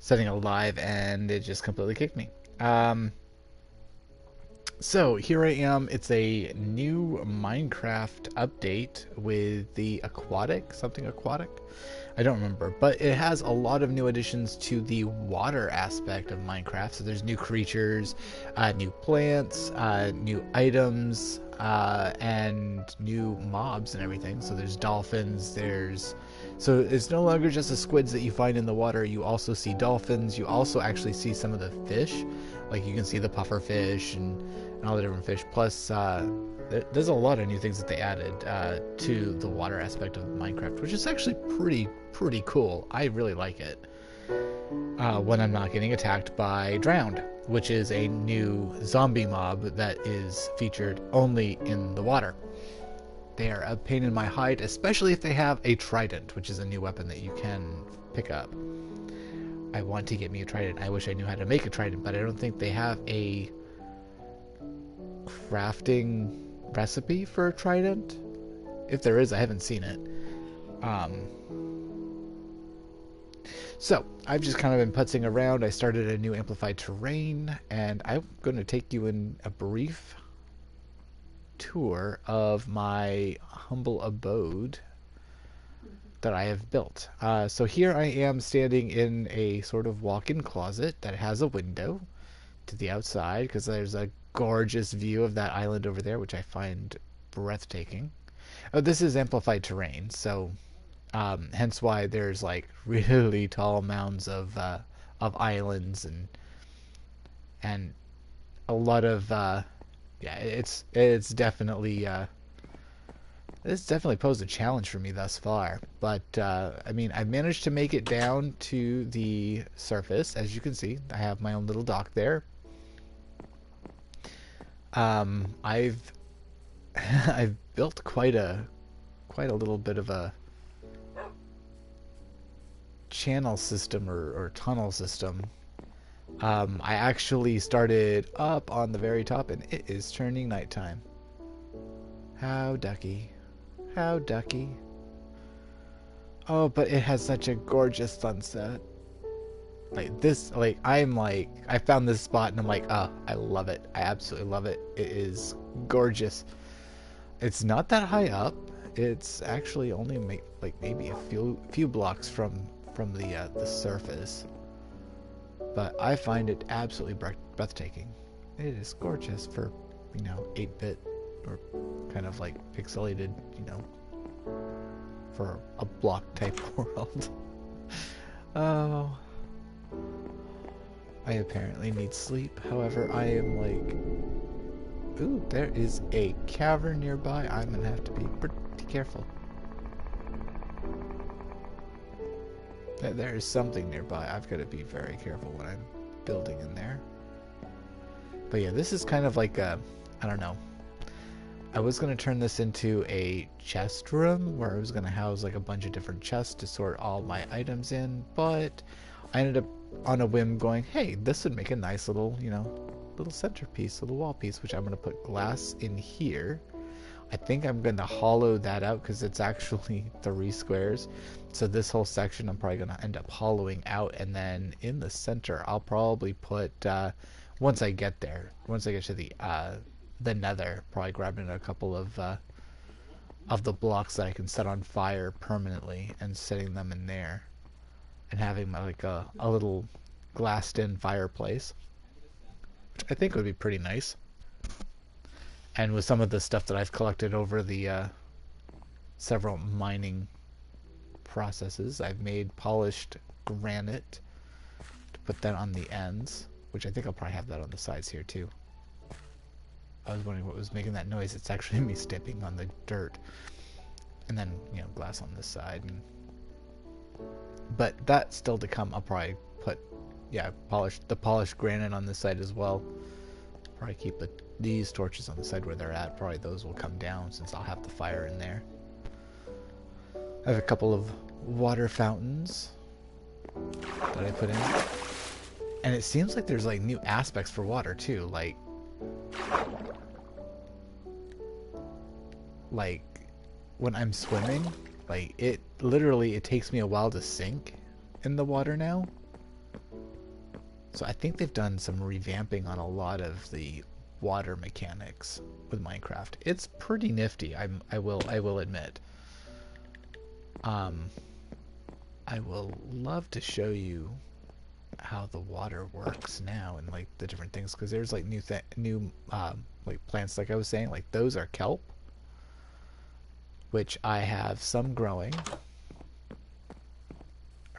setting it live, and it just completely kicked me. Um, so here I am. It's a new Minecraft update with the aquatic, something aquatic. I don't remember, but it has a lot of new additions to the water aspect of Minecraft. So there's new creatures, new plants, new items, and new mobs and everything. So there's dolphins. So it's no longer just the squids that you find in the water. You also see dolphins. You also actually see some of the fish, like you can see the puffer fish and all the different fish. Plus, there's a lot of new things that they added to the water aspect of Minecraft, which is actually pretty cool. I really like it. When I'm not getting attacked by drowned, which is a new zombie mob that is featured only in the water. They are a pain in my hide, especially if they have a trident, which is a new weapon that you can pick up. I want to get me a trident. I wish I knew how to make a trident, but I don't think they have a crafting recipe for a trident. If there is, I haven't seen it. Um, so I've just kind of been putzing around. I started a new amplified terrain, and I'm going to take you in a brief tour of my humble abode that I have built. So here I am standing in a sort of walk-in closet that has a window to the outside because there's a gorgeous view of that island over there, which I find breathtaking. Oh, this is amplified terrain, so hence why there's like really tall mounds of islands and a lot of yeah, it's definitely posed a challenge for me thus far. But I mean, I've managed to make it down to the surface. As you can see, I have my own little dock there. I've I've built quite a little bit of a channel system or tunnel system. I actually started up on the very top, and it is turning nighttime. How ducky. How ducky. Oh, but it has such a gorgeous sunset. Like this, I found this spot and I'm like, oh, I love it. I absolutely love it. It is gorgeous. It's not that high up. It's actually only like maybe a few blocks from the surface. But I find it absolutely breathtaking. It is gorgeous for, 8-bit or kind of like pixelated, for a block type world. Oh, I apparently need sleep. However, I am like, ooh, there is a cavern nearby. I'm gonna have to be pretty careful. There is something nearby. I've got to be very careful when I'm building in there. But yeah, this is kind of like a, I don't know. I was going to turn this into a chest room where I was going to house like a bunch of different chests to sort all my items in, but I ended up on a whim going, hey, this would make a nice little, little centerpiece, little wall piece, which I'm going to put glass in here. I think I'm going to hollow that out because it's actually 3 squares. So this whole section I'm probably going to end up hollowing out, and then in the center I'll probably put, once I get there, once I get to the nether, probably grabbing a couple of the blocks that I can set on fire permanently and setting them in there, and having like a little glassed in fireplace, which I think would be pretty nice. And with some of the stuff that I've collected over the several mining processes, I've made polished granite to put that on the ends, which I think I'll probably have that on the sides here too. I was wondering what was making that noise. It's actually me stepping on the dirt. And then, glass on this side. But that's still to come. I'll probably put, the polished granite on this side as well. Probably keep these torches on the side where they're at. Probably those will come down since I'll have the fire in there. I have a couple of water fountains that I put in. And it seems like there's like new aspects for water too. Like when I'm swimming, like it takes me a while to sink in the water now. So I think they've done some revamping on a lot of the water mechanics with Minecraft. It's pretty nifty. I will admit. I will love to show you how the water works now and like the different things, because there's like new like plants, like I was saying, like those are kelp, which I have some growing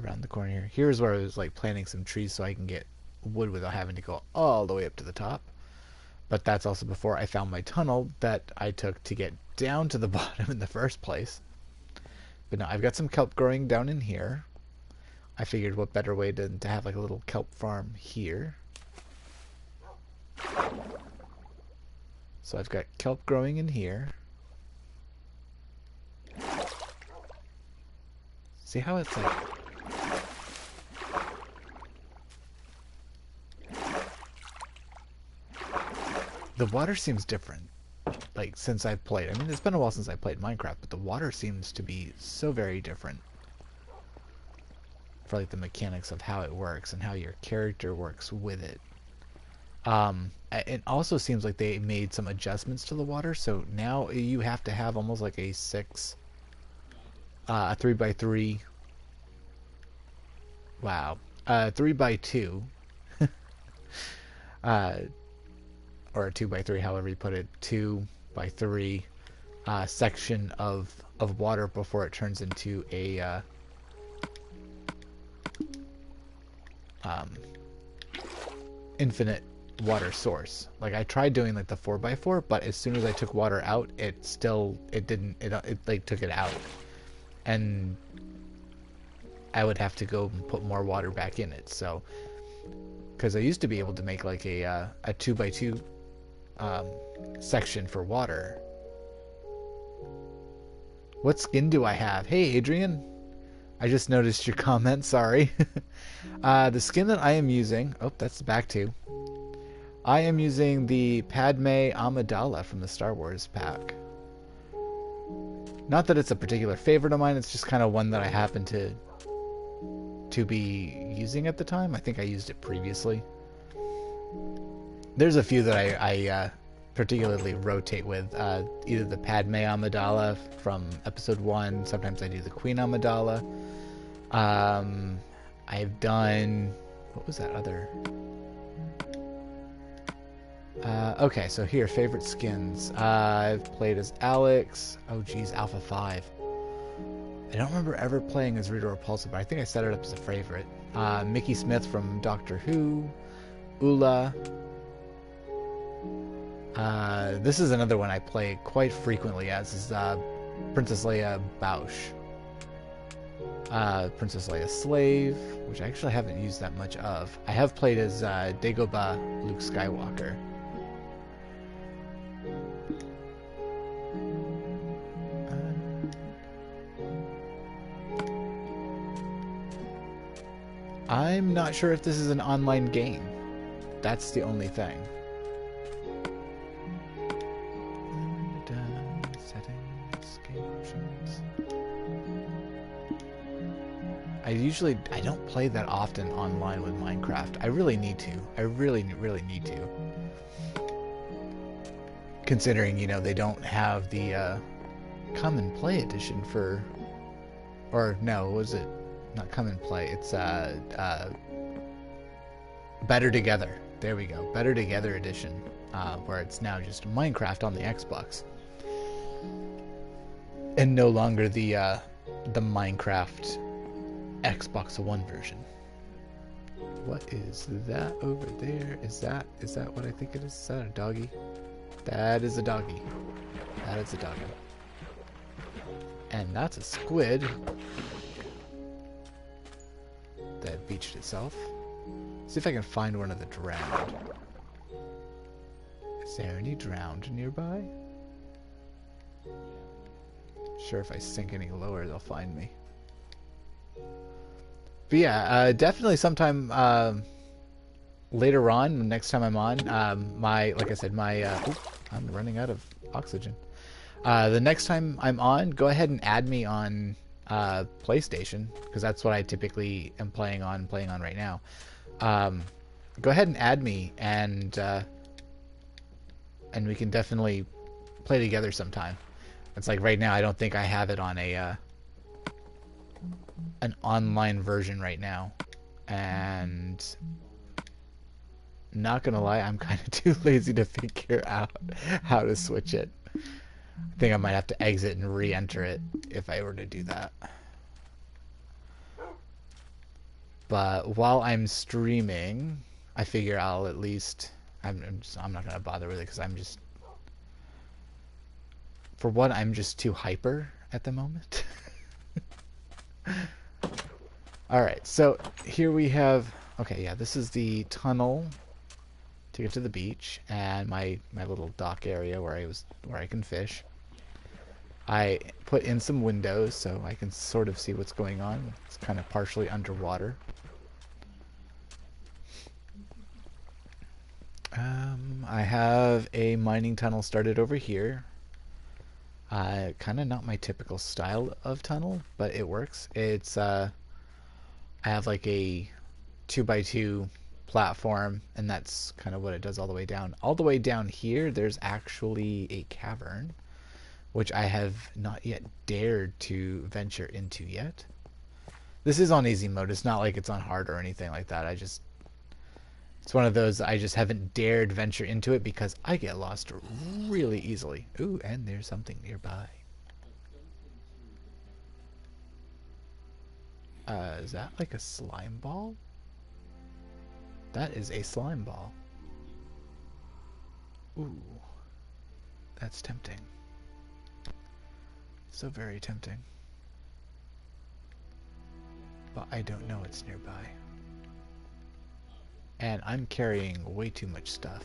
around the corner here. Here's where I was like planting some trees so I can get wood without having to go all the way up to the top. But that's also before I found my tunnel that I took to get down to the bottom in the first place. But now I've got some kelp growing down in here. I figured what better way to have like a little kelp farm here. So I've got kelp growing in here. See how it's like... The water seems different, like, since I've played. I mean, it's been a while since I played Minecraft, but the water seems to be so very different for, like, the mechanics of how it works and how your character works with it. It also seems like they made some adjustments to the water, so now you have to have almost like a 3x3, wow, 3x2, or a 2x3, however you put it, 2x3 section of water before it turns into a infinite water source. Like, I tried doing like the 4x4, but as soon as I took water out, it like took it out, and I would have to go and put more water back in it. So, because I used to be able to make like a 2x2 section for water. What skin do I have? Hey, Adrian. I just noticed your comment, sorry. The skin that I am using... Oh, that's the back two. I am using the Padme Amidala from the Star Wars pack. Not that it's a particular favorite of mine, it's just kind of one that I happen to be using at the time. I think I used it previously. There's a few that I particularly rotate with. Either the Padme Amidala from episode 1. Sometimes I do the Queen Amidala. I've done... What was that other... okay, so here, favorite skins. I've played as Alex. Oh, geez, Alpha 5. I don't remember ever playing as Rita Repulsa, but I think I set it up as a favorite. Mickey Smith from Doctor Who. Ula. This is another one I play quite frequently as, is Princess Leia Bausch. Princess Leia Slave, which I actually haven't used that much of. I have played as Dagobah Luke Skywalker. I'm not sure if this is an online game. That's the only thing. Settings, game options. I don't play that often online with Minecraft. I really need to. I really need to. Considering, you know, they don't have the Come and Play edition for... Or, no, was it? Not Come and Play. It's Better Together. There we go. Better Together edition, where it's now just Minecraft on the Xbox, and no longer the Minecraft Xbox One version. What is that over there? Is that what I think it is? Is that a doggy? That is a doggy. That is a doggy. And that's a squid that beached itself. See if I can find one of the drowned. Is there any drowned nearby? Sure, if I sink any lower, they'll find me. But yeah, definitely sometime later on, next time I'm on, like I said, I'm running out of oxygen. The next time I'm on, go ahead and add me on PlayStation, because that's what I typically am playing on right now. go ahead and add me, and we can definitely play together sometime. It's like right now I don't think I have it on a an online version right now, and not gonna lie, I'm kind of too lazy to figure out how to switch it. I think I might have to exit and re-enter it if I were to do that. But while I'm streaming, I figure I'll at least I'm not gonna bother with it because I'm just, for one, I'm just too hyper at the moment. Alright, so here we have, okay, yeah, this is the tunnel to get to the beach, and my little dock area where I can fish. I put in some windows so I can sort of see what's going on. It's kind of partially underwater. I have a mining tunnel started over here. Kind of not my typical style of tunnel, but it works. It's I have like a 2x2 platform, and that's kind of what it does all the way down. All the way down here, there's actually a cavern, which I have not yet dared to venture into yet. This is on easy mode. It's not like it's on hard or anything like that. It's one of those I just haven't dared venture into it because I get lost really easily. Ooh, and there's something nearby. Is that like a slime ball? That is a slime ball. Ooh, that's tempting. So very tempting. But I don't know it's nearby. And I'm carrying way too much stuff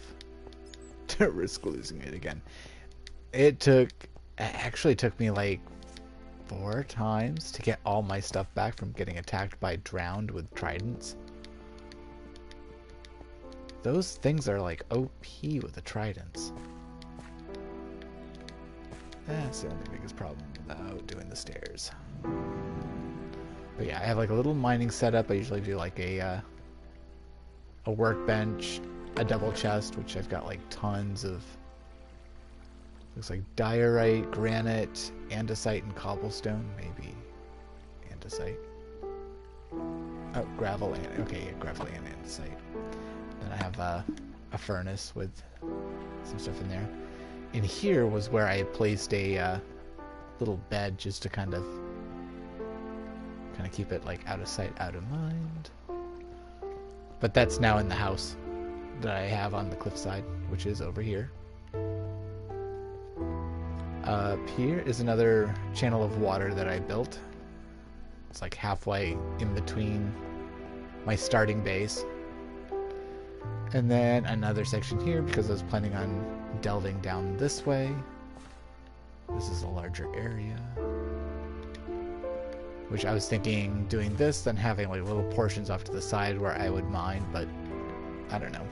to risk losing it again. It actually took me like 4 times to get all my stuff back from getting attacked by drowned with tridents. Those things are like OP with the tridents. That's the only biggest problem without doing the stairs. But yeah, I have like a little mining setup. I usually do like a workbench, a double chest, which I've got like tons of, looks like diorite, granite, andesite, and cobblestone. Maybe andesite. Oh, gravel and, okay, yeah, gravel and andesite. Then I have a furnace with some stuff in there. In here was where I placed a little bed just to kind of keep it like out of sight, out of mind. But that's now in the house that I have on the cliffside, which is over here. Up here is another channel of water that I built. It's like halfway in between my starting base. And then another section here because I was planning on delving down this way. This is a larger area. Which I was thinking doing this, then having like little portions off to the side where I would mine, but I don't know.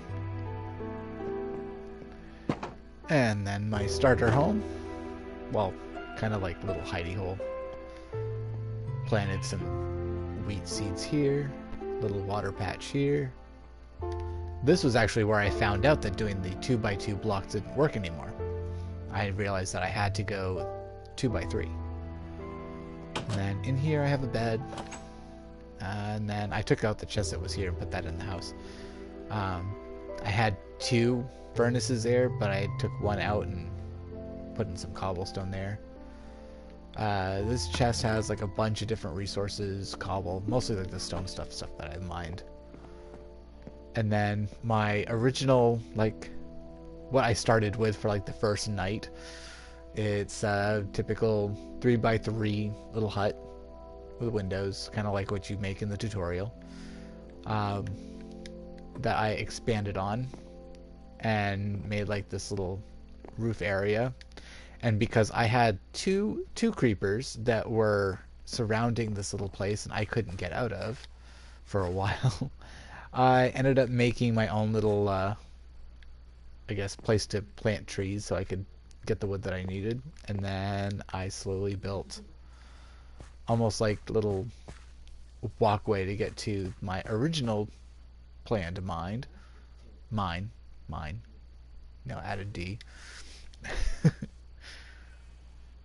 And then my starter home. Well, kind of like little hidey hole. Planted some wheat seeds here. Little water patch here. This was actually where I found out that doing the 2x2 blocks didn't work anymore. I realized that I had to go 2x3. And then in here I have a bed. And then I took out the chest that was here and put that in the house. I had 2 furnaces there, but I took one out and put in some cobblestone there. This chest has like a bunch of different resources, cobble, mostly like the stone stuff that I mined. And then my original, like, what I started with for like the first night, it's a typical 3x3 little hut with windows, kind of like what you make in the tutorial, that I expanded on and made like this little roof area. And because I had two creepers that were surrounding this little place and I couldn't get out of for a while, I ended up making my own little, I guess, place to plant trees so I could get the wood that I needed. And then I slowly built almost like a little walkway to get to my original plan to mine. Mine. Mine. No, added D.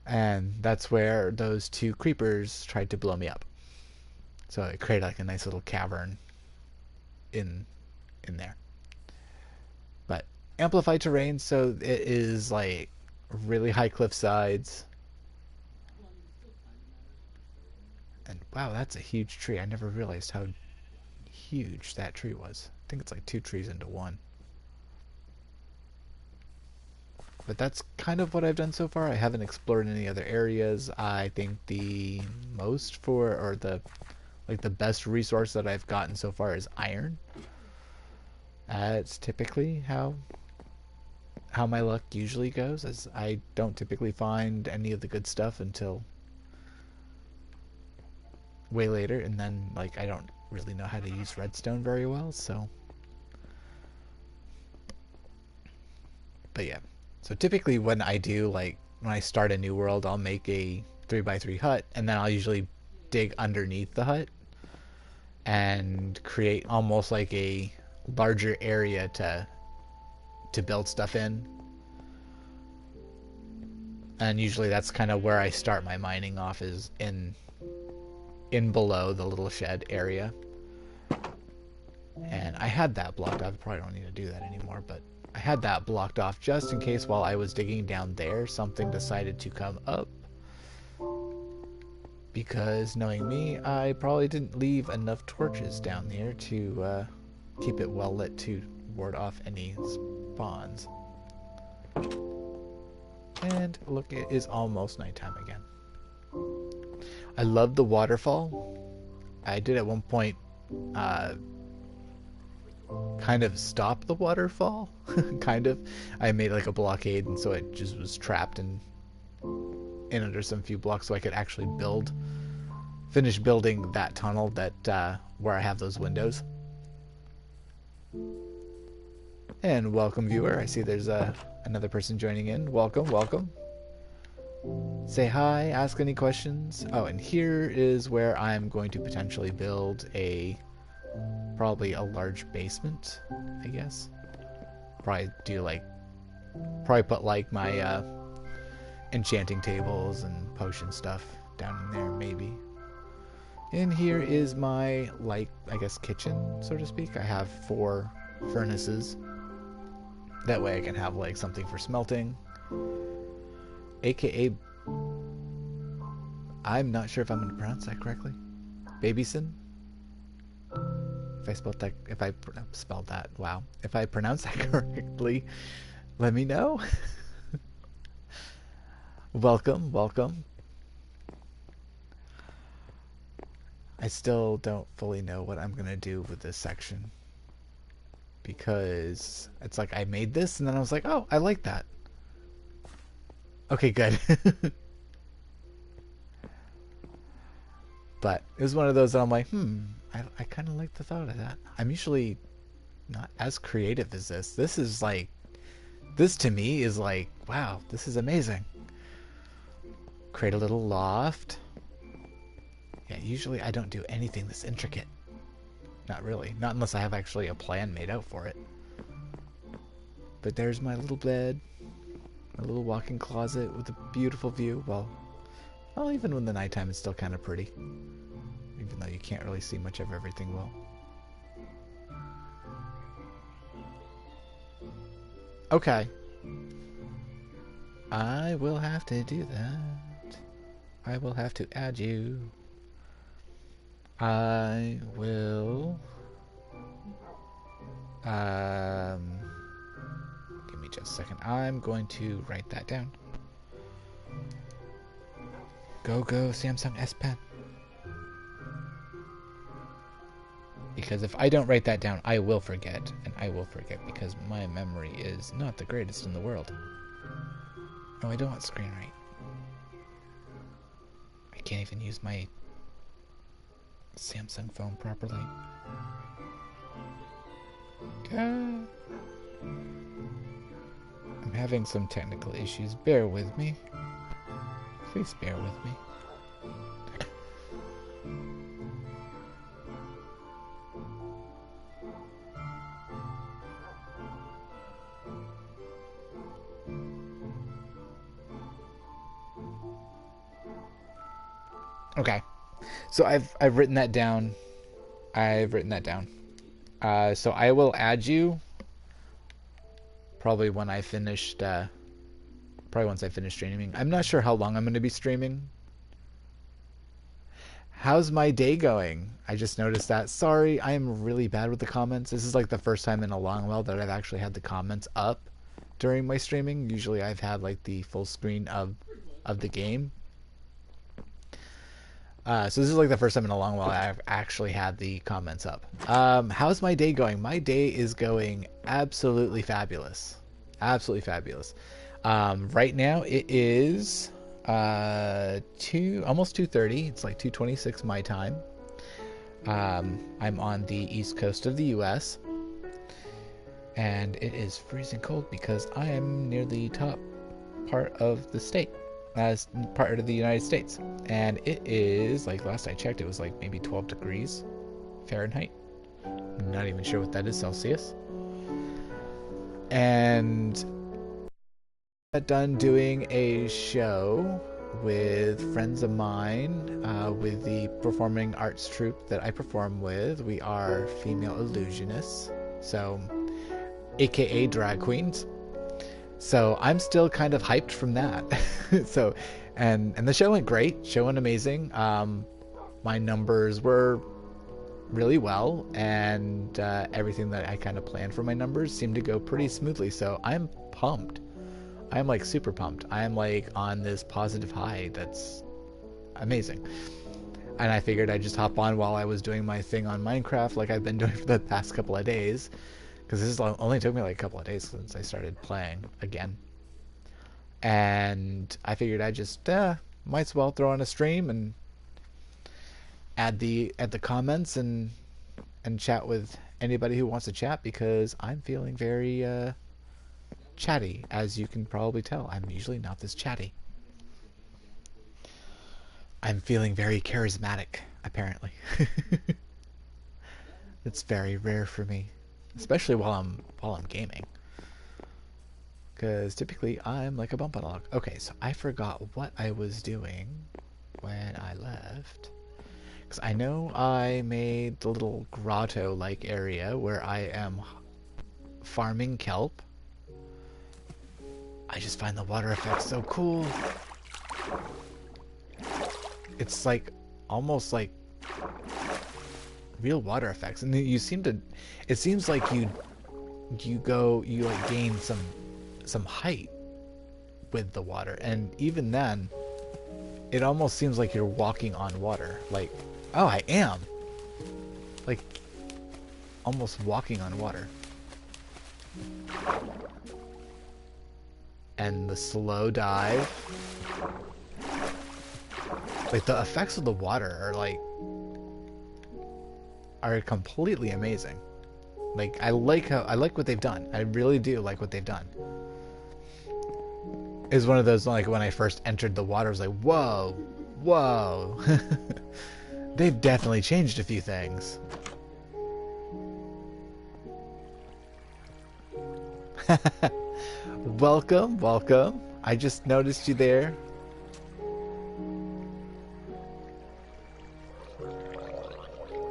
And that's where those two creepers tried to blow me up. So it created like a nice little cavern in there. But amplified terrain, so it is like really high cliff sides. And wow, that's a huge tree. I never realized how huge that tree was. I think it's like 2 trees into one. But that's kind of what I've done so far. I haven't explored any other areas. I think the most for, or the like the best resource that I've gotten so far is iron. It's typically how my luck usually goes, as I don't typically find any of the good stuff until way later, and then like I don't really know how to use redstone very well, so. But yeah, so typically when I do, like when I start a new world, I'll make a 3x3 hut, and then I'll usually dig underneath the hut and create almost like a larger area to build stuff in. And usually that's kind of where I start my mining off, is in below the little shed area. And I had that blocked off. I probably don't need to do that anymore, but I had that blocked off just in case while I was digging down there something decided to come up. Because knowing me, I probably didn't leave enough torches down there to keep it well lit to ward off any spawns. And look, it is almost nighttime again. I love the waterfall. I did at one point kind of stop the waterfall. Kind of. I made like a blockade, and so it just was trapped in under some few blocks, so I could actually finish building that tunnel that where I have those windows. And welcome, viewer. I see there's another person joining in. Welcome, welcome. Say hi, ask any questions. Oh, and here is where I'm going to potentially build probably a large basement, I guess. Probably put like my enchanting tables and potion stuff down in there, maybe. And here is my, like, I guess kitchen, so to speak. I have 4 furnaces. That way I can have like something for smelting. AKA, I'm not sure if I'm going to pronounce that correctly. Babyson? If I spelled that, wow. If I pronounced that correctly, let me know. Welcome, welcome. I still don't fully know what I'm going to do with this section. Because it's like I made this and then I was like, oh, I like that. Okay, good. But it was one of those that I'm like, I kind of like the thought of that. I'm usually not as creative as this. This to me is like, wow, this is amazing. Create a little loft. Yeah, usually I don't do anything this intricate. Not really. Not unless I have actually a plan made out for it. But there's my little bed. My little walk-in closet with a beautiful view. Well, even when the nighttime it's still kind of pretty. Even though you can't really see much of everything well. Okay. I will have to do that. I will have to add you. I will... give me just a second. I'm going to write that down. Go, Samsung S Pen. Because if I don't write that down, I will forget. And I will forget because my memory is not the greatest in the world. No, I don't want screen write. I can't even use my Samsung phone properly. I'm having some technical issues. Bear with me. Please bear with me. Okay. So I've written that down. I've written that down. So I will add you probably when I finished. Probably once I finish streaming. I'm not sure how long I'm going to be streaming. How's my day going? I just noticed that. Sorry, I am really bad with the comments. This is like the first time in a long while that I've actually had the comments up during my streaming. Usually I've had like the full screen of the game. So this is like the first time in a long while I've actually had the comments up. How's my day going? My day is going absolutely fabulous. Absolutely fabulous. Right now it is almost 2:30. It's like 2:26 my time. I'm on the east coast of the US, and it is freezing cold because I am near the top part of the state, as part of the United States, and it is like last I checked, it was like maybe 12 degrees Fahrenheit. I'm not even sure what that is Celsius. And got done doing a show with friends of mine with the performing arts troupe that I perform with. We are female illusionists, so aka drag queens. So I'm still kind of hyped from that. So and the show went great. Show went amazing. My numbers were really well, and everything that I kind of planned for my numbers seemed to go pretty smoothly. So I'm pumped. I'm like super pumped. I'm like on this positive high that's amazing. And I figured I'd just hop on while I was doing my thing on Minecraft like I've been doing for the past couple of days. Because this only took me like a couple of days since I started playing again. And I figured I just might as well throw on a stream and add the comments and chat with anybody who wants to chat, because I'm feeling very chatty, as you can probably tell. I'm usually not this chatty. I'm feeling very charismatic, apparently. It's very rare for me, especially while I'm gaming, because typically I'm like a bump log. Okay, so I forgot what I was doing when I left, because I know I made the little grotto-like area where I am farming kelp. I just find the water effect so cool. It's like almost like real water effects, and you seem to. It seems like you like gain some height with the water, and even then, it almost seems like you're walking on water. Like, oh, I am. Like, almost walking on water. And the slow dive, like the effects of the water are completely amazing. Like I like what they've done. I really do like what they've done. It's one of those, like, when I first entered the water, I was like, whoa, whoa. They've definitely changed a few things. Welcome, welcome. I just noticed you there.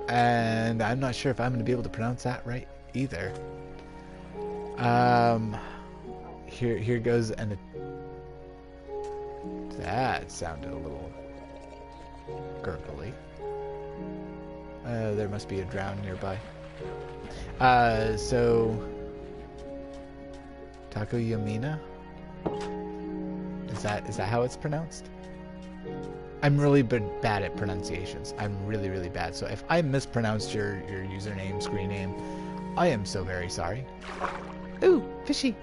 And I'm not sure if I'm going to be able to pronounce that right either. Here goes, and that sounded a little gurgly. There must be a drown nearby. So Taco Yamina? Is that how it's pronounced? I'm really bad at pronunciations. I'm really bad. So if I mispronounced your username, screen name, I am so very sorry. Ooh, fishy.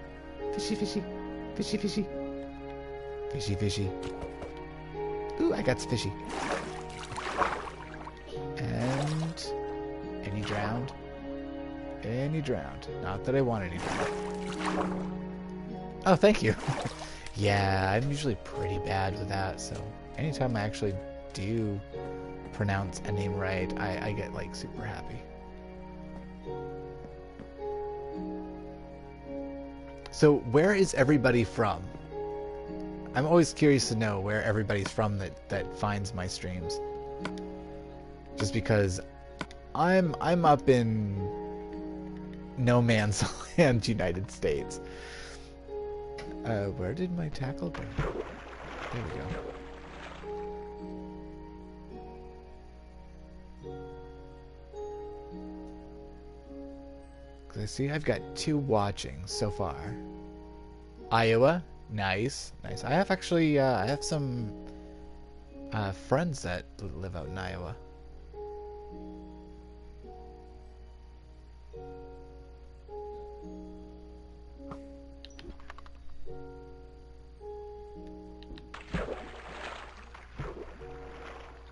Fishy, fishy. Fishy, fishy. Fishy, fishy. Ooh, I got fishy. And any drowned? Any drowned. Not that I want any drowned. Oh, thank you. Yeah, I'm usually pretty bad with that, so anytime I actually do pronounce a name right, I get like super happy. So where is everybody from? I'm always curious to know where everybody's from that finds my streams. Just because I'm up in no man's land, United States. Where did my tackle go? There we go. Because I see I've got 2 watching so far. Iowa, nice, nice. I have actually, I have some friends that live out in Iowa.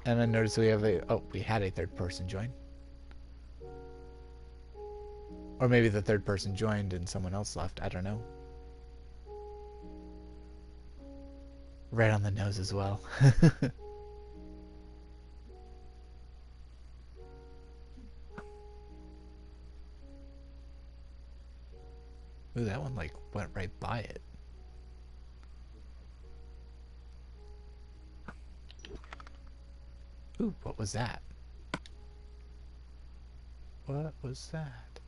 And I noticed we have we had a 3rd person join. Or maybe the 3rd person joined and someone else left. I don't know. Right on the nose as well. Ooh, that one like went right by it. Ooh, what was that? What was that?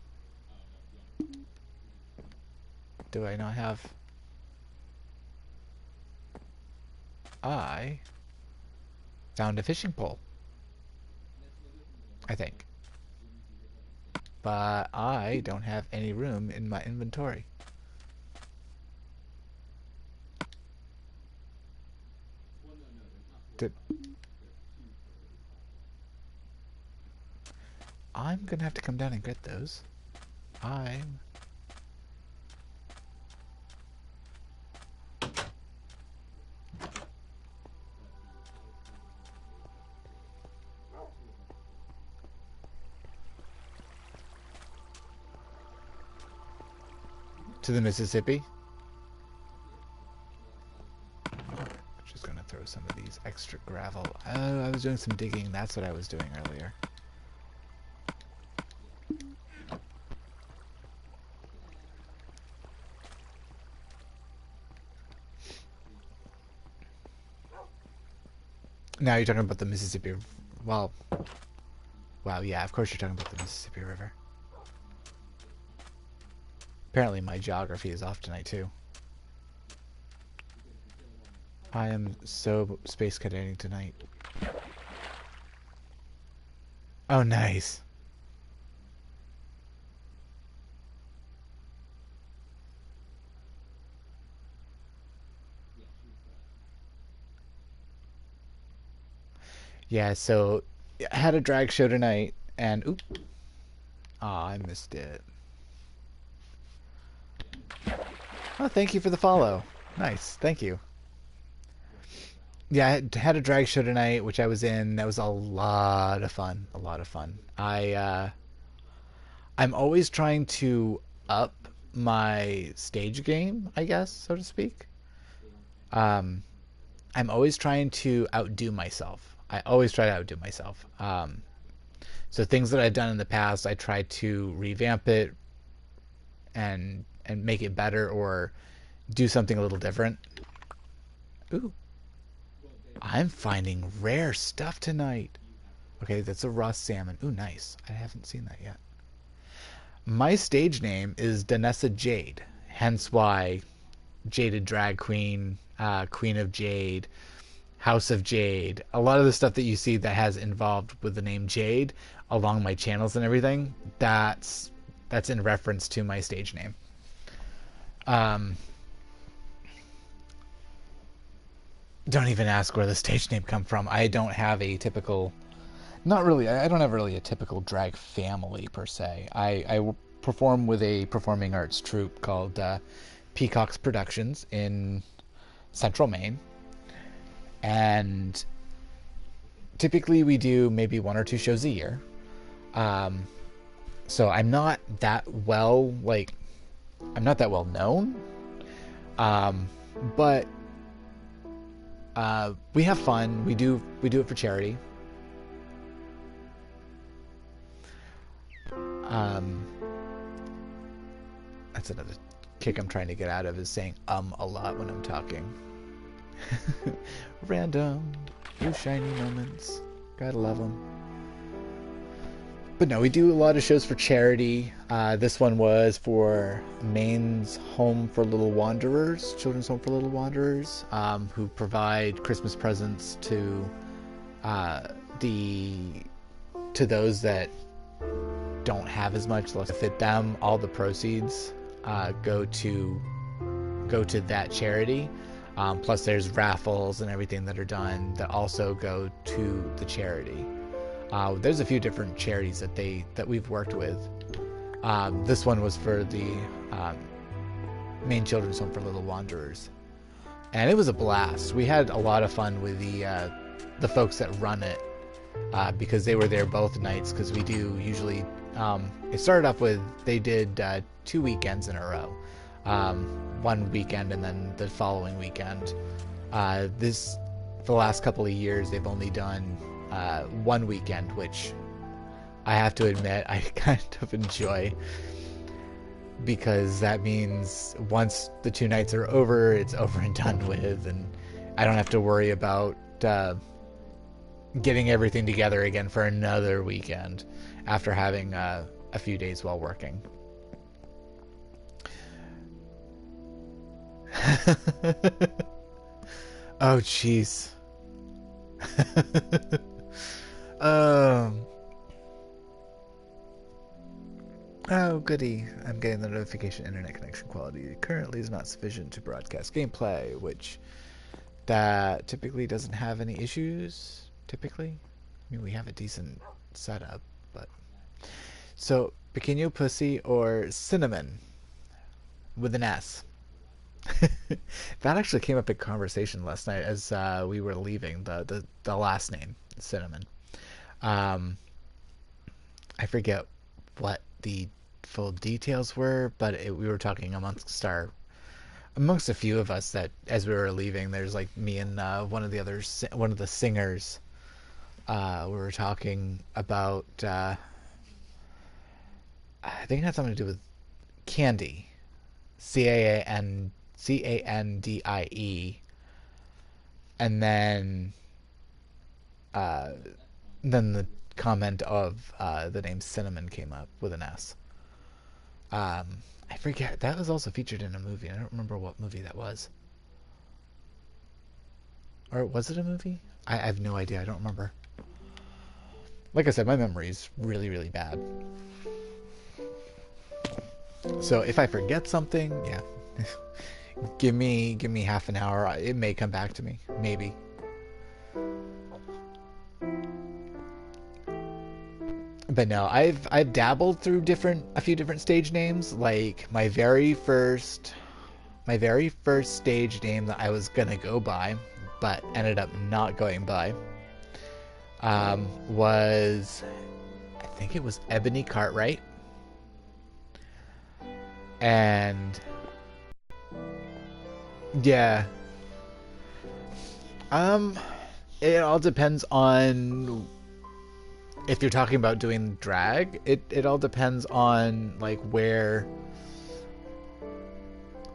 Do I not have... I found a fishing pole, I think. But I don't have any room in my inventory. I'm gonna have to come down and get those. To the Mississippi. Just gonna throw some of these extra gravel. Oh, I was doing some digging. That's what I was doing earlier. Now you're talking about the Mississippi. Well, wow, yeah, of course you're talking about the Mississippi River. Apparently my geography is off tonight too. I am so space cadetting tonight. Oh, nice. Yeah, so I had a drag show tonight, and oop, I missed it. Oh, thank you for the follow. Nice, thank you. Yeah, I had a drag show tonight, which I was in. That was a lot of fun. A lot of fun. I'm always trying to up my stage game, I guess, so to speak. I'm always trying to outdo myself. I always try to outdo myself. So things that I've done in the past, I try to revamp it and make it better or do something a little different. Ooh. I'm finding rare stuff tonight. Okay, that's a raw salmon. Ooh, nice. I haven't seen that yet. My stage name is Danessa Jade, hence why JadedDragQueen, Queen of Jade, House of Jade, a lot of the stuff that you see that has involved with the name Jade along my channels and everything, that's in reference to my stage name. Don't even ask where the stage name come from. I don't have a typical, not really, I don't have really a typical drag family per se. I perform with a performing arts troupe called Peacock's Productions in Central Maine. And typically we do maybe 1 or 2 shows a year. So I'm not that well, I'm not that well known. But we have fun. We do it for charity. That's another kick I'm trying to get out of, is saying a lot when I'm talking. Random, few shiny moments. Gotta love them. But no, we do a lot of shows for charity. This one was for Maine's Home for Little Wanderers, Children's Home for Little Wanderers, who provide Christmas presents to the those that don't have as much to fit them. All the proceeds go to that charity. Plus, there's raffles and everything that are done that also go to the charity. There's a few different charities that we've worked with. This one was for the Maine Children's Home for Little Wanderers, and it was a blast. We had a lot of fun with the folks that run it because they were there both nights. Because we do usually. It started off with they did 2 weekends in a row. One weekend and then the following weekend. For the last couple of years, they've only done one weekend, which I have to admit I kind of enjoy, because that means once the 2 nights are over, it's over and done with, and I don't have to worry about getting everything together again for another weekend after having a few days while working. Oh, jeez. Oh, goody. I'm getting the notification internet connection quality currently is not sufficient to broadcast gameplay, which that typically doesn't have any issues, typically. I mean, we have a decent setup, but... So, Pequeño Pussy or Cinnamon with an S. That actually came up in conversation last night as we were leaving, the last name, Cinnamon. I forget what the full details were, but we were talking amongst a few of us that as we were leaving, there's like me and one of the singers. We were talking about I think it had something to do with candy, Candie, and then the comment of the name Cinnamon came up with an S. I forget, that was also featured in a movie. I don't remember what movie that was. Or was it a movie? I have no idea. I don't remember. Like I said, my memory is really, really bad. So if I forget something, yeah, give me half an hour. It may come back to me, maybe. But no, I've dabbled through a few different stage names. Like my very first stage name that I was gonna go by, but ended up not going by, was, I think it was Ebony Cartwright. And yeah, it all depends on if you're talking about doing drag. It all depends on like where.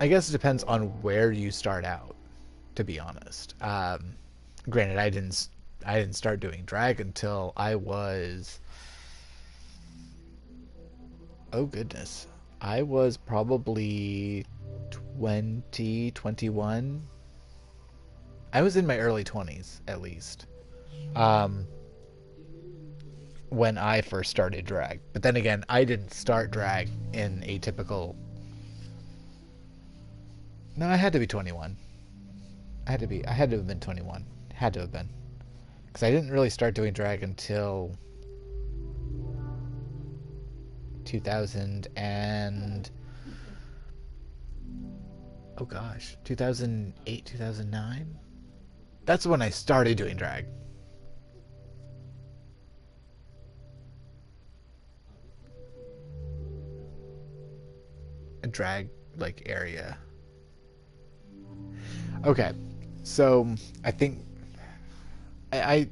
I guess it depends on where you start out, to be honest. Granted, I didn't start doing drag until I was, oh goodness, I was probably 20, 21. I was in my early 20s, at least, when I first started drag. But then again, I didn't start drag in a typical... No, I had to be 21. I had to have been 21. Had to have been. Because I didn't really start doing drag until 2000 and... oh gosh, 2008, 2009? That's when I started doing drag. A drag, like, area. Okay, so I think I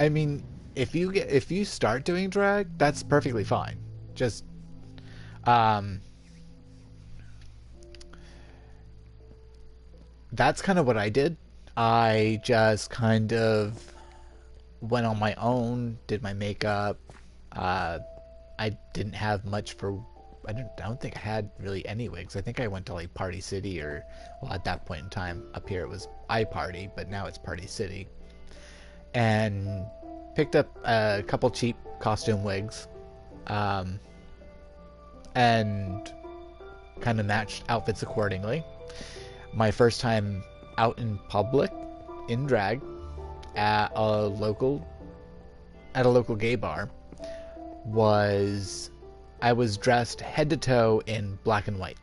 mean, if you start doing drag, that's perfectly fine. Just that's kind of what I did. I just kind of went on my own, did my makeup. Uh, I didn't have much for. I don't think I had really any wigs. I think I went to like Party City or, well, at that point in time up here it was iParty, but now it's Party City, and picked up a couple cheap costume wigs, and kind of matched outfits accordingly. My first time out in public in drag at a local gay bar was I was dressed head to toe in black and white.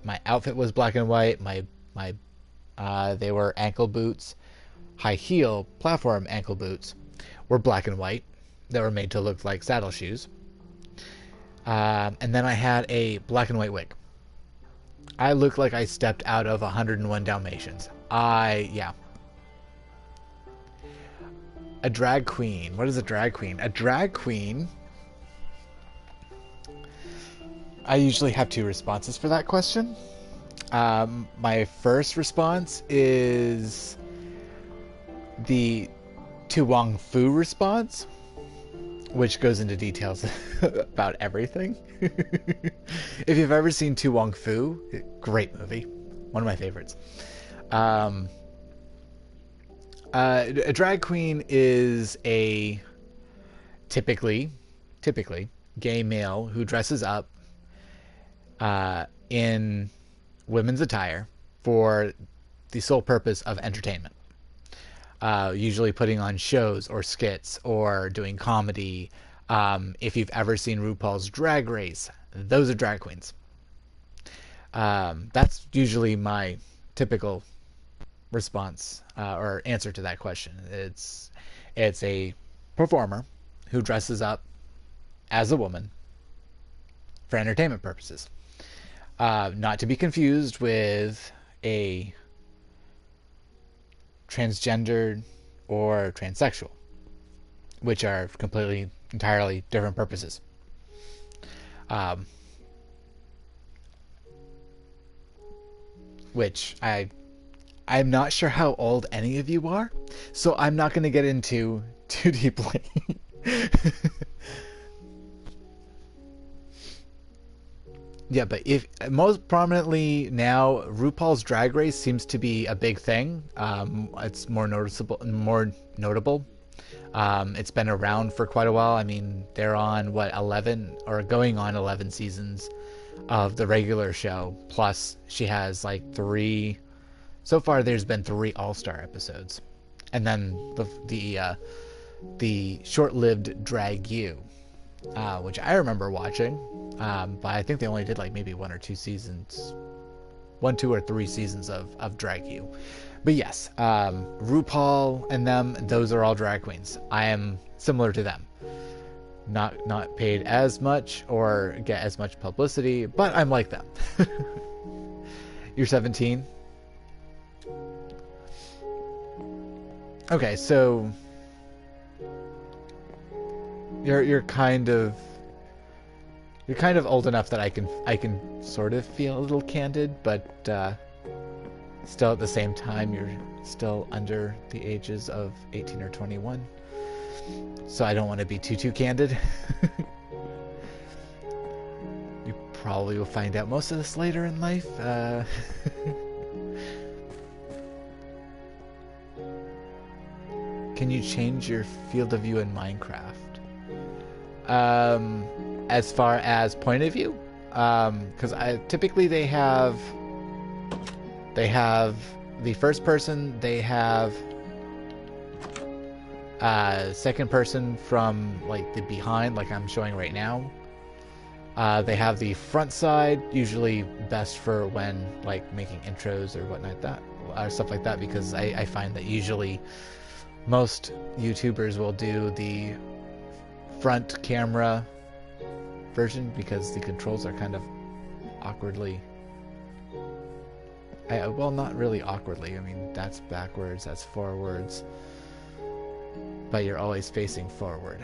My outfit was black and white. My they were ankle boots, high heel platform ankle boots, were black and white. They were made to look like saddle shoes. And then I had a black and white wig. I looked like I stepped out of 101 Dalmatians. Yeah. A drag queen. What is a drag queen? A drag queen. I usually have two responses for that question. My first response is the To Wong Fu response, which goes into details about everything. If you've ever seen To Wong Fu, great movie, one of my favorites. A drag queen is a typically gay male who dresses up in women's attire for the sole purpose of entertainment. Usually putting on shows or skits or doing comedy. If you've ever seen RuPaul's Drag Race, those are drag queens. That's usually my typical response or answer to that question. It's a performer who dresses up as a woman for entertainment purposes. Not to be confused with a transgender or transsexual, which are entirely different purposes. Which I'm not sure how old any of you are, so I'm not going to get into too deeply. Yeah, but if most prominently now, RuPaul's Drag Race seems to be a big thing. It's more notable. It's been around for quite a while. I mean, they're on 11 or going on 11 seasons of the regular show. Plus, she has like 3. So far, there's been 3 All-Star episodes, and then the short-lived Drag U, which I remember watching. But I think they only did like maybe 1 or 2 seasons, 1, 2, or 3 seasons of Drag U. But yes, RuPaul and them, those are all drag queens. I am similar to them. Not paid as much or get as much publicity, but I'm like them. You're 17? Okay, so you're kind of old enough that I can sort of feel a little candid, but still at the same time you're still under the ages of 18 or 21. So I don't want to be too candid. You probably will find out most of this later in life. Can you change your field of view in Minecraft? As far as point of view, because typically they have the first person, they have second person from like the behind, like I'm showing right now. They have the front side, usually best for when like making intros or whatnot, that or stuff like that, because I find that usually most YouTubers will do the front camera version because the controls are kind of awkwardly, well, not really awkwardly, I mean that's backwards, that's forwards, but you're always facing forward.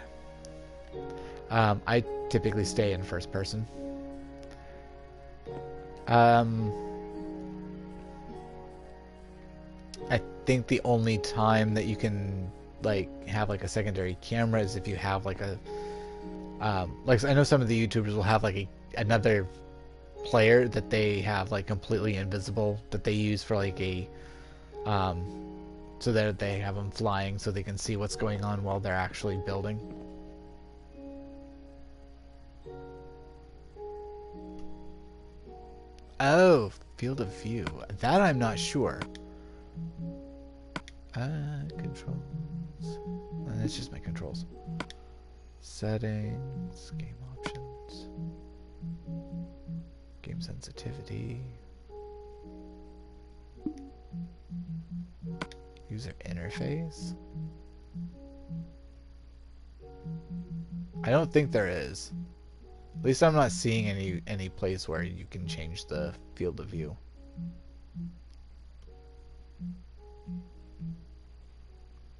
I typically stay in first person. I think the only time that you can like have like a secondary camera is if you have like a like I know some of the YouTubers will have like another player that they have like completely invisible that they use for like a so that they have them flying so they can see what's going on while they're actually building. Oh, field of view. That I'm not sure. Controls. That's just my controls. Settings, game options, game sensitivity, user interface. I don't think there is. At least I'm not seeing any place where you can change the field of view.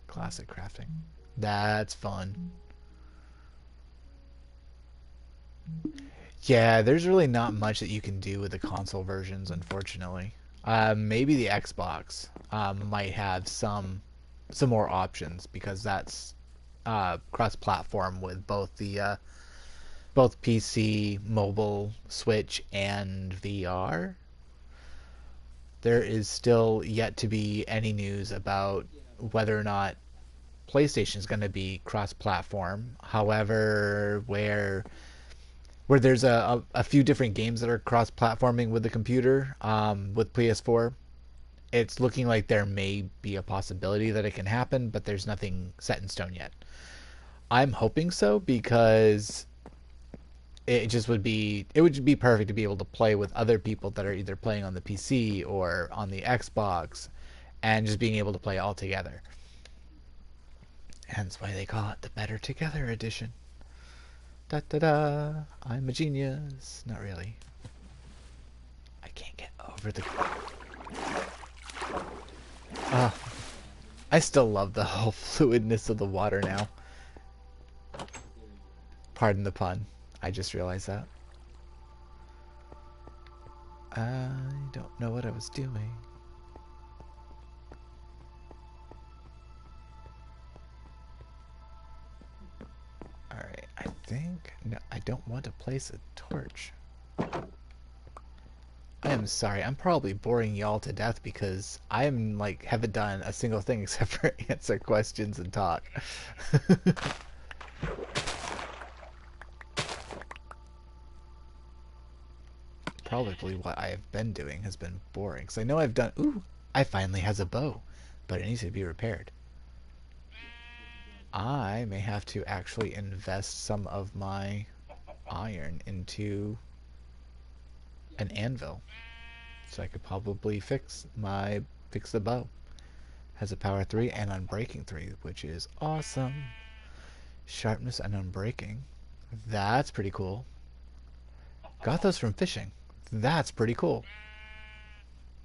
Classic crafting. That's fun. Yeah, there's really not much that you can do with the console versions, unfortunately. Maybe the Xbox might have some more options because that's cross-platform with both the both PC, mobile, Switch, and VR. There is still yet to be any news about whether or not PlayStation is going to be cross-platform. However, where there's a few different games that are cross-platforming with the computer, with PS4, it's looking like there may be a possibility that it can happen, but there's nothing set in stone yet. I'm hoping so because it would be perfect to be able to play with other people that are either playing on the PC or on the Xbox, and just being able to play all together. Hence why they call it the Better Together edition. Da da da! I'm a genius. Not really. I can't get over the. I still love the whole fluidness of the water now. Pardon the pun. I just realized that. I don't know what I was doing. Alright, I think... No, I don't want to place a torch. I am sorry, I'm probably boring y'all to death because I am like haven't done a single thing except for answer questions and talk. Probably what I have been doing has been boring. Because I know I've done... Ooh! I finally has a bow. But it needs to be repaired. I may have to actually invest some of my iron into an anvil. So I could probably fix the bow. Has a power 3 and unbreaking 3, which is awesome. Sharpness and unbreaking. That's pretty cool. Got those from fishing. That's pretty cool.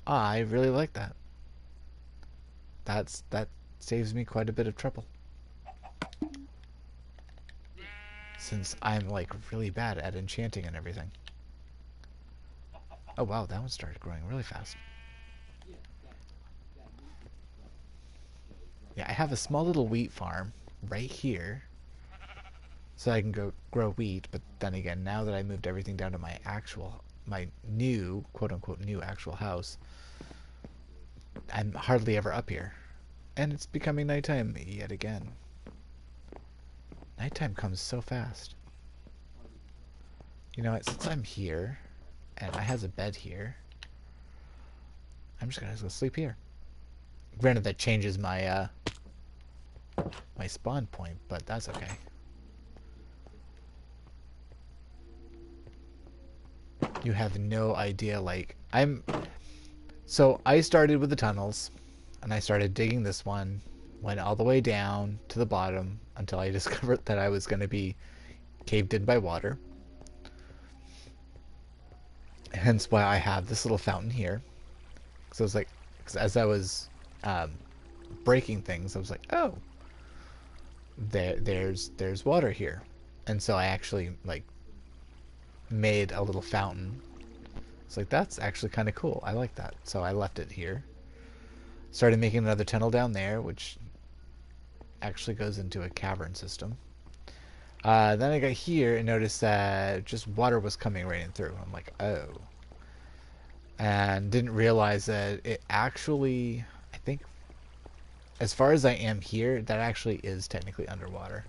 I really like that. That saves me quite a bit of trouble. Since I'm like really bad at enchanting and everything. Oh wow, that one started growing really fast. Yeah, I have a small little wheat farm right here. So I can go grow wheat, but then again, now that I moved everything down to my new, quote-unquote, new actual house, I'm hardly ever up here. And it's becoming nighttime yet again. Nighttime comes so fast. You know what, since I'm here, and I has a bed here, I'm just gonna go sleep here. Granted, that changes my, my spawn point, but that's okay. You have no idea, like, so I started with the tunnels, and I started digging this one, went all the way down to the bottom until I discovered that I was going to be caved in by water. Hence why I have this little fountain here. So I was like, as I was breaking things, I was like, oh, there's water here. And so I actually, like, made a little fountain. It's like, that's actually kind of cool. I like that. So I left it here. Started making another tunnel down there, which actually goes into a cavern system. Then I got here and noticed that just water was coming raining through. I'm like, oh. And didn't realize that it actually, I think, as far as I am here, that actually is technically underwater.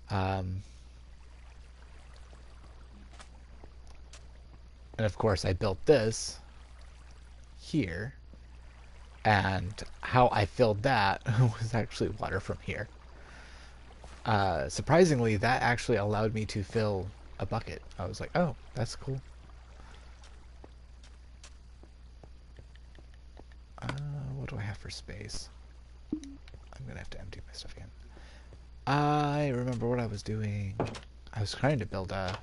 And of course, I built this here. And how I filled that was actually water from here. Surprisingly, that actually allowed me to fill a bucket. I was like, oh, that's cool. What do I have for space? I'm gonna have to empty my stuff again. I remember what I was doing. I was trying to build a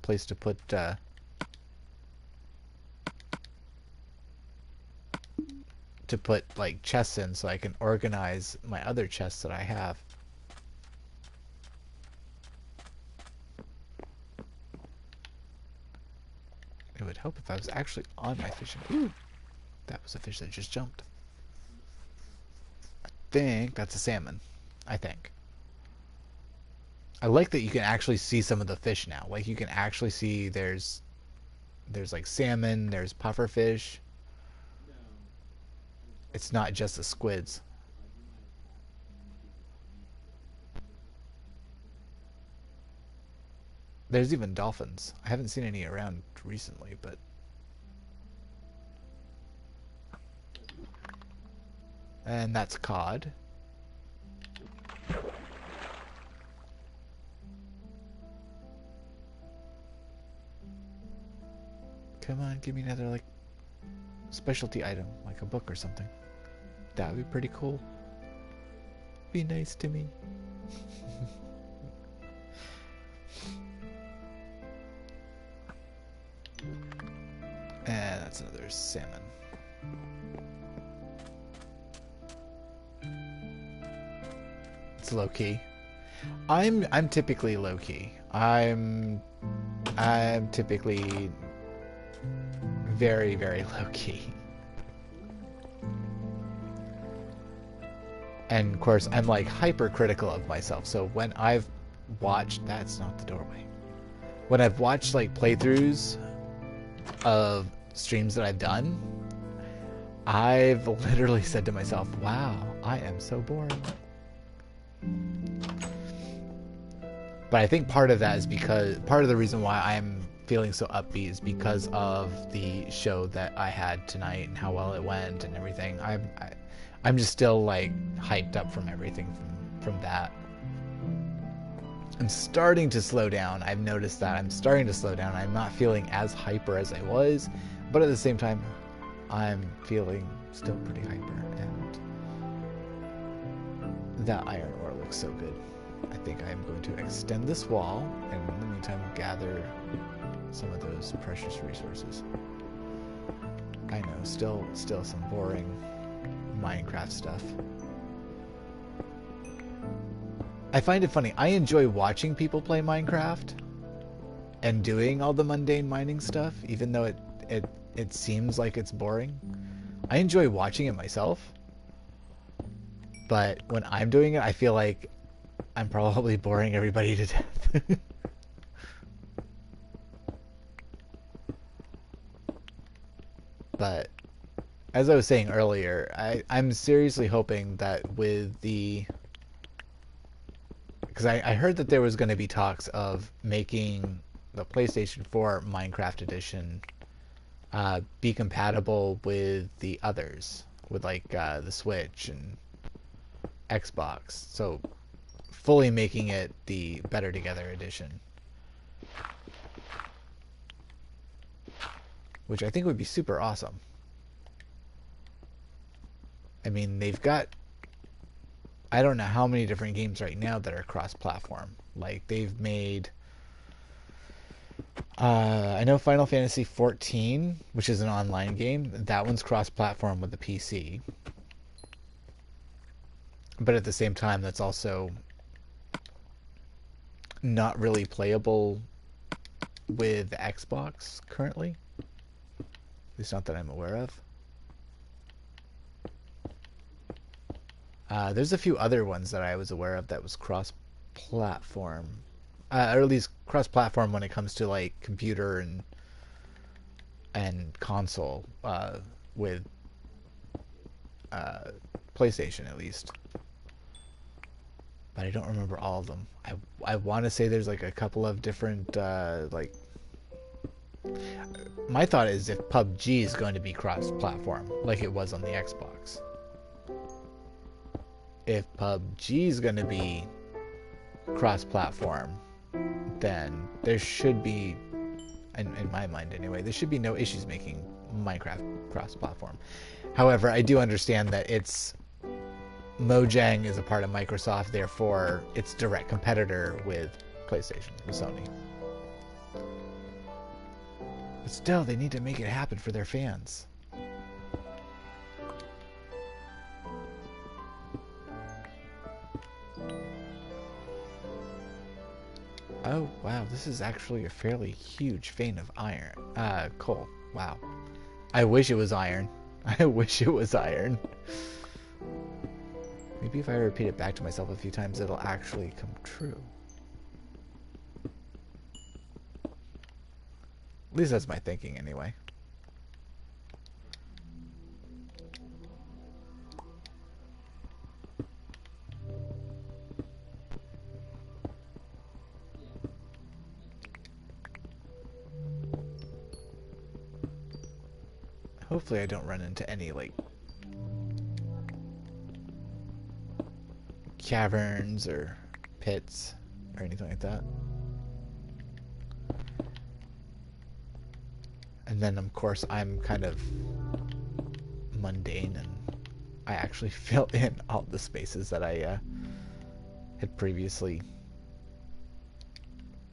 place to put like chests in so I can organize my other chests that I have. It would help if I was actually on my fishing. Ooh, that was a fish that just jumped. I think that's a salmon. I think. I like that you can actually see some of the fish now. Like you can actually see there's like salmon, there's puffer fish. It's not just the squids. There's even dolphins. I haven't seen any around recently, but and that's cod. Come on, give me another like specialty item, like a book or something. That would be pretty cool. Be nice to me. And that's another salmon. It's low key. I'm typically low key. I'm typically very, very low key. And of course, I'm like hypercritical of myself. So when I've watched, that's not the doorway. When I've watched like playthroughs of streams that I've done, I've literally said to myself, wow, I am so boring. But I think part of that is because part of the reason why I'm feeling so upbeat is because of the show that I had tonight and how well it went and everything. I'm just still like hyped up from everything from that. I'm starting to slow down. I've noticed that I'm starting to slow down. I'm not feeling as hyper as I was, but at the same time, I'm feeling still pretty hyper. And that iron ore looks so good. I think I am going to extend this wall and in the meantime gather some of those precious resources. I know, still some boring Minecraft stuff. I find it funny. I enjoy watching people play Minecraft and doing all the mundane mining stuff, even though it seems like it's boring. I enjoy watching it myself, but when I'm doing it, I feel like I'm probably boring everybody to death. But as I was saying earlier, I'm seriously hoping that with the... Because I heard that there was going to be talks of making the PlayStation 4 Minecraft Edition be compatible with the others, with like the Switch and Xbox. So fully making it the Better Together Edition. Which I think would be super awesome. I mean, they've got... I don't know how many different games right now that are cross-platform. Like, they've made... I know Final Fantasy XIV, which is an online game, that one's cross-platform with the PC. But at the same time, that's also not really playable with Xbox currently. At least not that I'm aware of. There's a few other ones that I was aware of that was cross-platform, or at least cross-platform when it comes to like computer and console, with PlayStation at least. But I don't remember all of them. I want to say there's like a couple of different like. My thought is if PUBG is going to be cross-platform like it was on the Xbox. If PUBG is going to be cross-platform, then there should be, in my mind anyway, there should be no issues making Minecraft cross-platform. However, I do understand that Mojang is a part of Microsoft, therefore its direct competitor with PlayStation and Sony. But still, they need to make it happen for their fans. Oh, wow, this is actually a fairly huge vein of coal. Wow. I wish it was iron. I wish it was iron. Maybe if I repeat it back to myself a few times, it'll actually come true. At least that's my thinking anyway. Hopefully I don't run into any, like, caverns or pits or anything like that. And then, of course, I'm kind of mundane and I actually fill in all the spaces that I had previously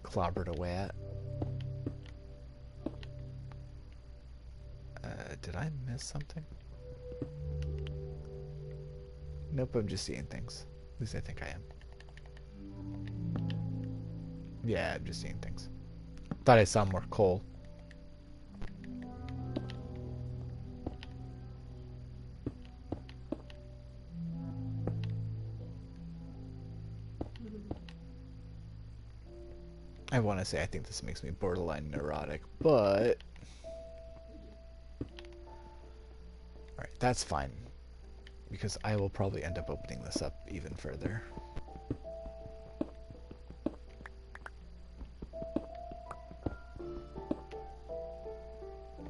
clobbered away at. Did I miss something? Nope, I'm just seeing things. At least I think I am. Yeah, I'm just seeing things. Thought I saw more coal. I want to say I think this makes me borderline neurotic, but... Alright, that's fine. Because I will probably end up opening this up even further.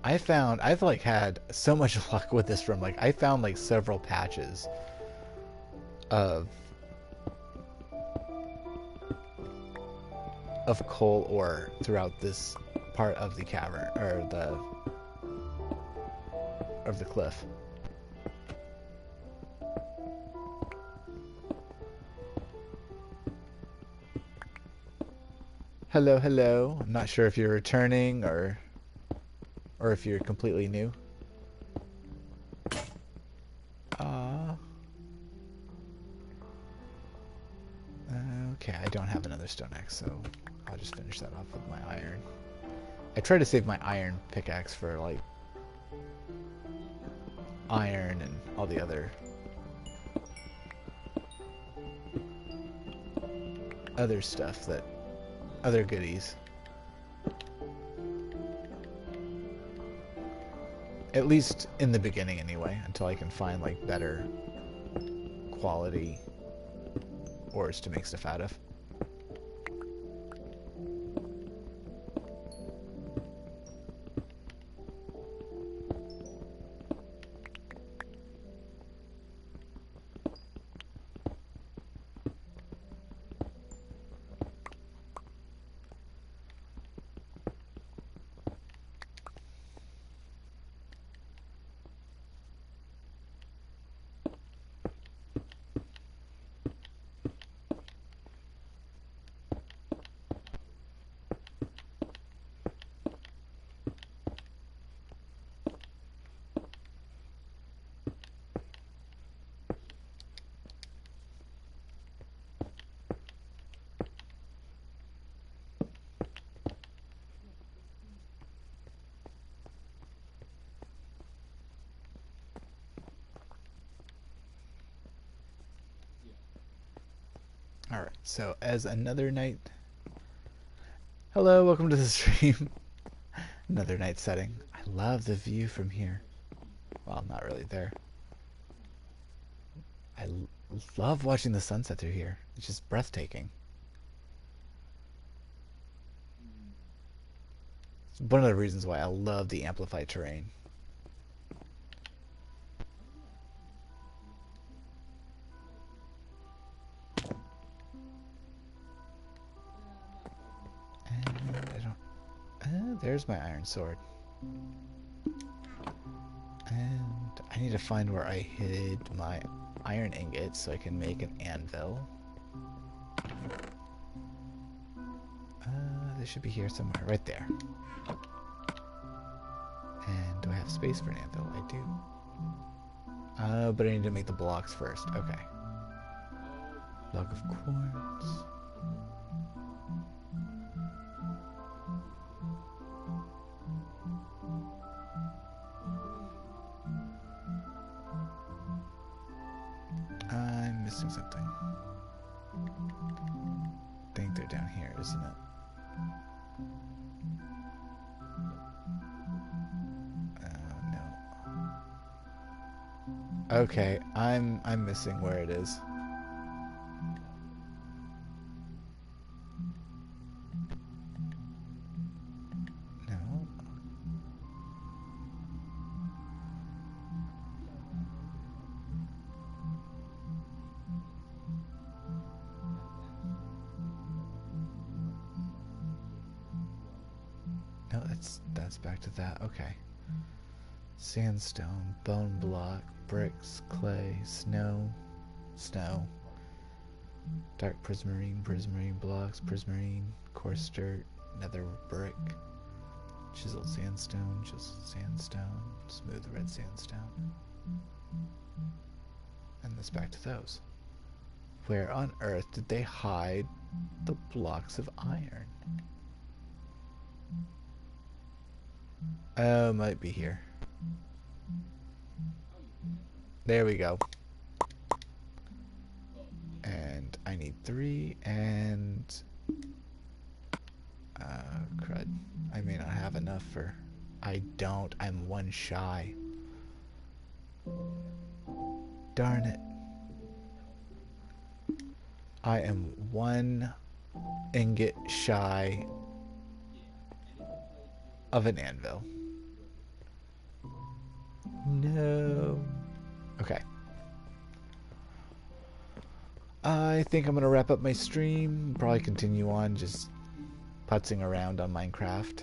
I've like had so much luck with this room. Like, I found like several patches of coal ore throughout this part of the cavern, or of the cliff. Hello, hello. I'm not sure if you're returning or if you're completely new. Okay, I don't have another stone axe, so I'll just finish that off with my iron. I try to save my iron pickaxe for, like, iron and all the other stuff that other goodies. At least in the beginning anyway, until I can find like better quality ores to make stuff out of. Alright, so as another night... Hello, welcome to the stream. Another night setting. I love the view from here. Well, I'm not really there. I love watching the sunset through here. It's just breathtaking. It's one of the reasons why I love the amplified terrain. And I don't... there's my iron sword. And I need to find where I hid my iron ingots so I can make an anvil. They should be here somewhere, right there. And do I have space for an anvil? I do. But I need to make the blocks first. Okay. Block of quartz. I'm missing something. I think they're down here, isn't it? No. Okay, I'm missing where it is. No. No, that's back to that. Okay. Sandstone, bone block, bricks, clay, snow, dark prismarine blocks, prismarine, coarse dirt, nether brick, chiseled sandstone, smooth red sandstone. And this back to those. Where on earth did they hide the blocks of iron? Oh, might be here. There we go. And I need 3 and... crud. I may not have enough for... I don't. I'm 1 shy. Darn it. I am 1 ingot shy of an anvil. No. Okay. I think I'm going to wrap up my stream. Probably continue on just putzing around on Minecraft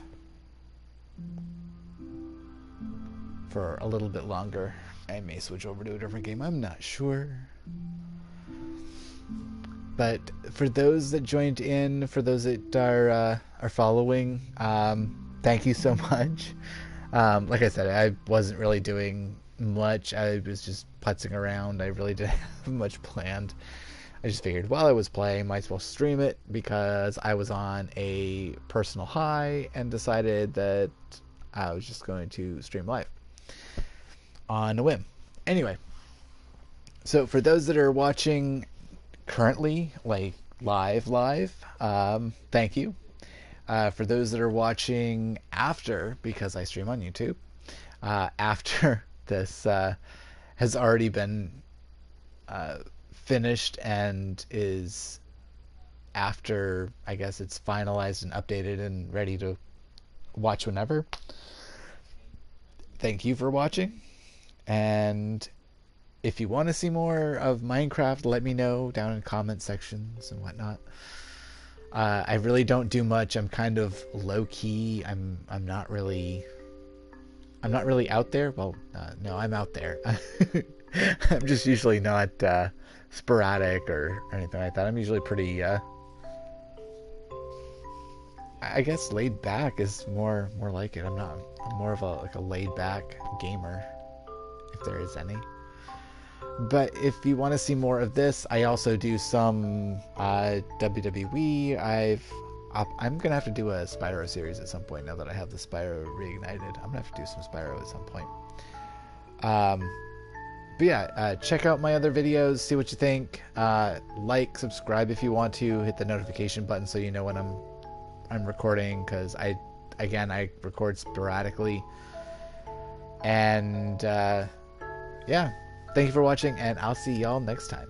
for a little bit longer. I may switch over to a different game. I'm not sure. But for those that joined in, for those that are following, thank you so much. Like I said, I wasn't really doing much. I was just putzing around. I really didn't have much planned. I just figured while I was playing, might as well stream it because I was on a personal high and decided that I was just going to stream live on a whim. Anyway, so for those that are watching currently, like live, thank you. For those that are watching after, because I stream on YouTube, after this has already been finished and is after, I guess it's finalized and updated and ready to watch whenever. Thank you for watching. And if you want to see more of Minecraft, let me know down in comment sections and whatnot. I really don't do much. I'm kind of low key. I'm not really out there. Well, no, I'm out there. I'm just usually not sporadic or anything like that. I'm usually pretty I guess laid back is more like it. I'm more of a laid back gamer, if there is any. But if you want to see more of this, I also do some WWE. I'm gonna have to do a Spyro series at some point now that I have the Spyro reignited. I'm gonna have to do some Spyro at some point. But yeah, check out my other videos, see what you think. Like, subscribe if you want to. Hit the notification button so you know when I'm recording, because I record sporadically. And yeah, thank you for watching, and I'll see y'all next time.